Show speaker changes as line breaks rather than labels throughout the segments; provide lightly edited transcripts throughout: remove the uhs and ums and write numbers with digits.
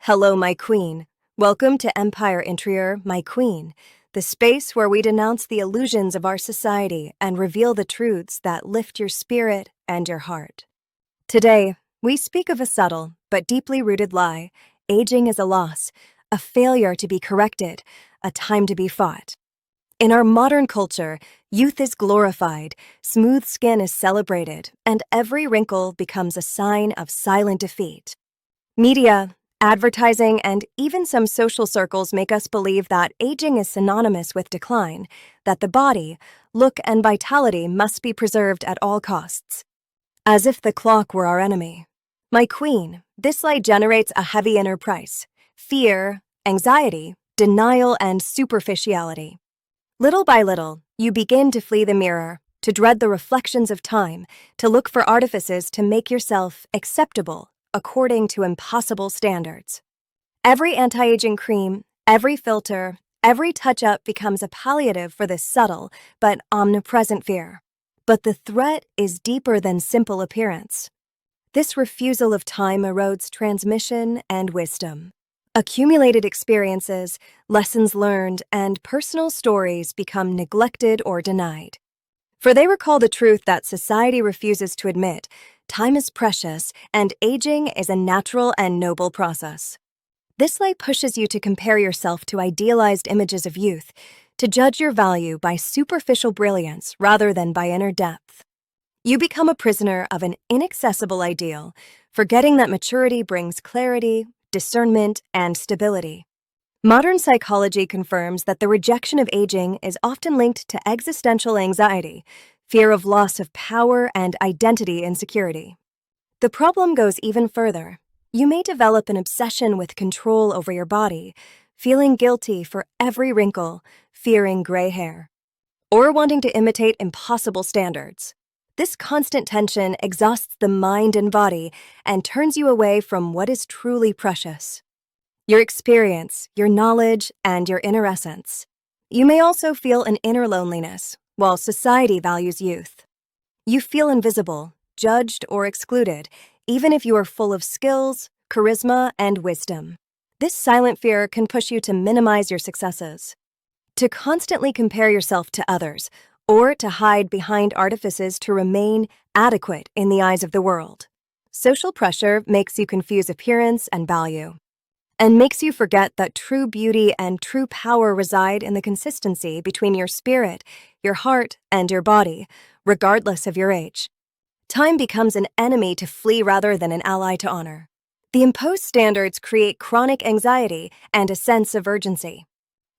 Hello, my queen. Welcome to Empire Interior, my queen, the space where we denounce the illusions of our society and reveal the truths that lift your spirit and your heart. Today, we speak of a subtle but deeply rooted lie. Aging is a loss, a failure to be corrected, a time to be fought. In our modern culture, youth is glorified, smooth skin is celebrated, and every wrinkle becomes a sign of silent defeat. Media, advertising, and even some social circles make us believe that aging is synonymous with decline, that the body, look, and vitality must be preserved at all costs. As if the clock were our enemy. My queen, this lie generates a heavy inner price: fear, anxiety, denial, and superficiality. Little by little, you begin to flee the mirror, to dread the reflections of time, to look for artifices to make yourself acceptable according to impossible standards. Every anti-aging cream, every filter, every touch-up becomes a palliative for this subtle but omnipresent fear. But the threat is deeper than simple appearance. This refusal of time erodes transmission and wisdom. Accumulated experiences, lessons learned, and personal stories become neglected or denied. For they recall the truth that society refuses to admit: time is precious, and aging is a natural and noble process. This lie pushes you to compare yourself to idealized images of youth, to judge your value by superficial brilliance rather than by inner depth. You become a prisoner of an inaccessible ideal, forgetting that maturity brings clarity, discernment, and stability. Modern psychology confirms that the rejection of aging is often linked to existential anxiety, fear of loss of power, and identity insecurity. The problem goes even further. You may develop an obsession with control over your body, feeling guilty for every wrinkle, fearing gray hair, or wanting to imitate impossible standards. This constant tension exhausts the mind and body and turns you away from what is truly precious: your experience, your knowledge, and your inner essence. You may also feel an inner loneliness, while society values youth. You feel invisible, judged, or excluded, even if you are full of skills, charisma, and wisdom. This silent fear can push you to minimize your successes, to constantly compare yourself to others, or to hide behind artifices to remain adequate in the eyes of the world. Social pressure makes you confuse appearance and value, and makes you forget that true beauty and true power reside in the consistency between your spirit, your heart, and your body, regardless of your age. Time becomes an enemy to flee rather than an ally to honor. The imposed standards create chronic anxiety and a sense of urgency,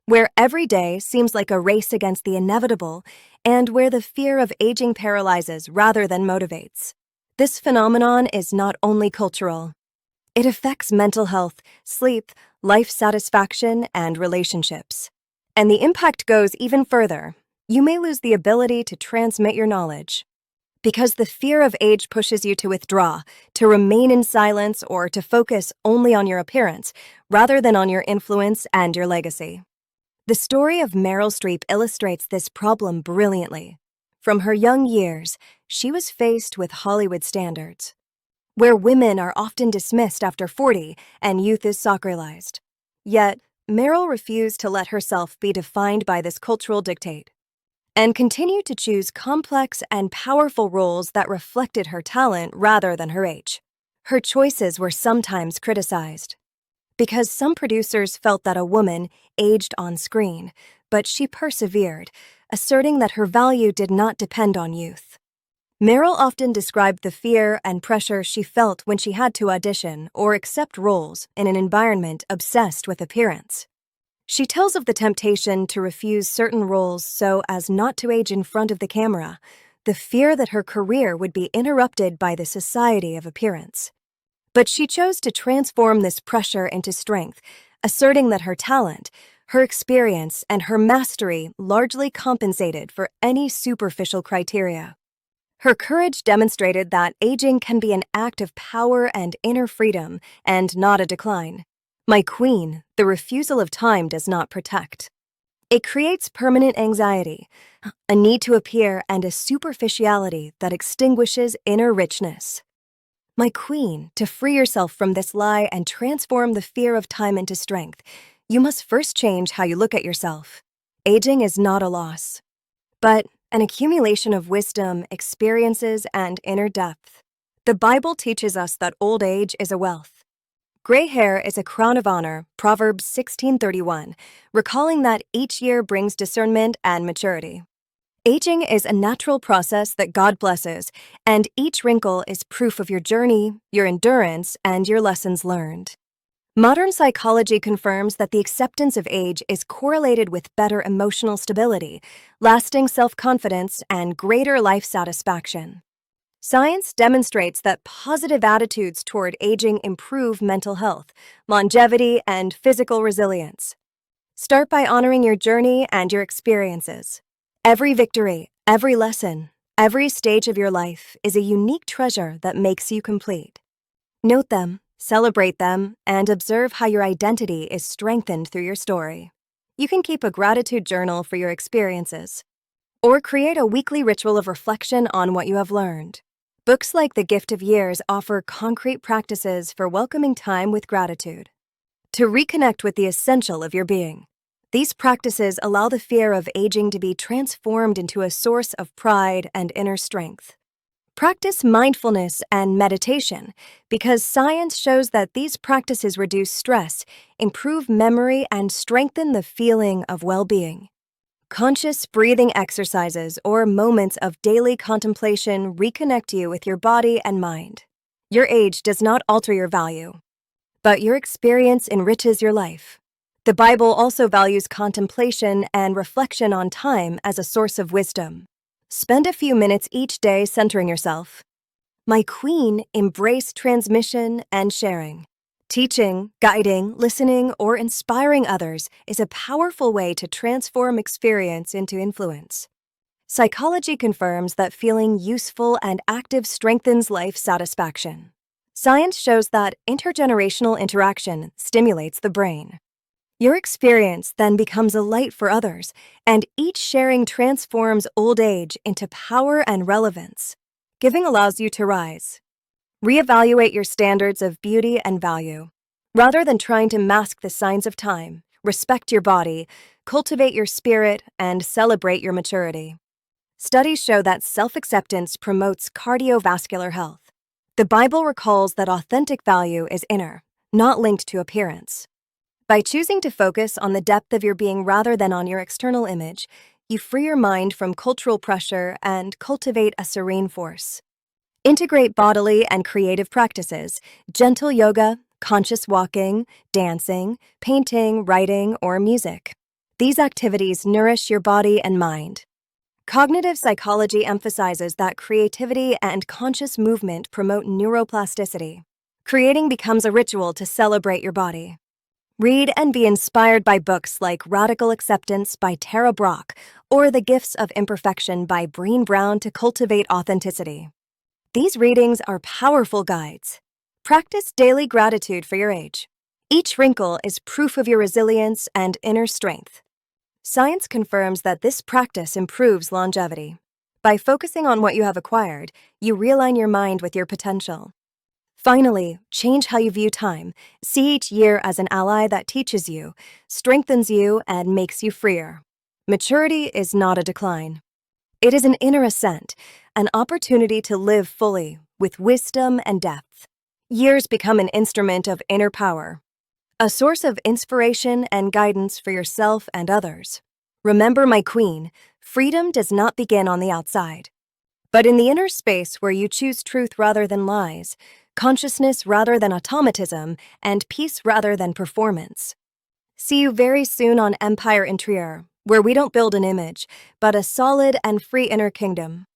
where every day seems like a race against the inevitable, and where the fear of aging paralyzes rather than motivates. This phenomenon is not only cultural. It affects mental health, sleep, life satisfaction, and relationships. And the impact goes even further. You may lose the ability to transmit your knowledge, because the fear of age pushes you to withdraw, to remain in silence, or to focus only on your appearance, rather than on your influence and your legacy. The story of Meryl Streep illustrates this problem brilliantly. From her young years, she was faced with Hollywood standards, where women are often dismissed after 40 and youth is sacralized. Yet, Meryl refused to let herself be defined by this cultural dictate, and continued to choose complex and powerful roles that reflected her talent rather than her age. Her choices were sometimes criticized, because some producers felt that a woman aged on screen, but she persevered, asserting that her value did not depend on youth. Meryl often described the fear and pressure she felt when she had to audition or accept roles in an environment obsessed with appearance. She tells of the temptation to refuse certain roles so as not to age in front of the camera, the fear that her career would be interrupted by the society of appearance. But she chose to transform this pressure into strength, asserting that her talent, her experience, and her mastery largely compensated for any superficial criteria. Her courage demonstrated that aging can be an act of power and inner freedom, and not a decline. My queen, the refusal of time does not protect. It creates permanent anxiety, a need to appear, and a superficiality that extinguishes inner richness. My queen, to free yourself from this lie and transform the fear of time into strength, you must first change how you look at yourself. Aging is not a loss, but an accumulation of wisdom, experiences, and inner depth. The Bible teaches us that old age is a wealth. Gray hair is a crown of honor, Proverbs 16:31, recalling that each year brings discernment and maturity. Aging is a natural process that God blesses, and each wrinkle is proof of your journey, your endurance, and your lessons learned. Modern psychology confirms that the acceptance of age is correlated with better emotional stability, lasting self-confidence, and greater life satisfaction. Science demonstrates that positive attitudes toward aging improve mental health, longevity, and physical resilience. Start by honoring your journey and your experiences. Every victory, every lesson, every stage of your life is a unique treasure that makes you complete. Note them, celebrate them, and observe how your identity is strengthened through your story. You can keep a gratitude journal for your experiences, or create a weekly ritual of reflection on what you have learned. Books like The Gift of Years offer concrete practices for welcoming time with gratitude. To reconnect with the essential of your being, these practices allow the fear of aging to be transformed into a source of pride and inner strength. Practice mindfulness and meditation because science shows that these practices reduce stress, improve memory, and strengthen the feeling of well-being. Conscious breathing exercises or moments of daily contemplation reconnect you with your body and mind. Your age does not alter your value, but your experience enriches your life. The Bible also values contemplation and reflection on time as a source of wisdom. Spend a few minutes each day centering yourself. My queen, embrace transmission and sharing. Teaching, guiding, listening, or inspiring others is a powerful way to transform experience into influence. Psychology confirms that feeling useful and active strengthens life satisfaction. Science shows that intergenerational interaction stimulates the brain. Your experience then becomes a light for others, and each sharing transforms old age into power and relevance. Giving allows you to rise. Reevaluate your standards of beauty and value. Rather than trying to mask the signs of time, respect your body, cultivate your spirit, and celebrate your maturity. Studies show that self-acceptance promotes cardiovascular health. The Bible recalls that authentic value is inner, not linked to appearance. By choosing to focus on the depth of your being rather than on your external image, you free your mind from cultural pressure and cultivate a serene force. Integrate bodily and creative practices, gentle yoga, conscious walking, dancing, painting, writing, or music. These activities nourish your body and mind. Cognitive psychology emphasizes that creativity and conscious movement promote neuroplasticity. Creating becomes a ritual to celebrate your body. Read and be inspired by books like Radical Acceptance by Tara Brach or The Gifts of Imperfection by Brené Brown to cultivate authenticity. These readings are powerful guides. Practice daily gratitude for your age. Each wrinkle is proof of your resilience and inner strength. Science confirms that this practice improves longevity. By focusing on what you have acquired, you realign your mind with your potential. Finally, change how you view time. See each year as an ally that teaches you, strengthens you, and makes you freer. Maturity is not a decline. It is an inner ascent, an opportunity to live fully, with wisdom and depth. Years become an instrument of inner power, a source of inspiration and guidance for yourself and others. Remember, my queen, freedom does not begin on the outside, but in the inner space where you choose truth rather than lies, consciousness rather than automatism, and peace rather than performance. See you very soon on Empire Interior, where we don't build an image, but a solid and free inner kingdom.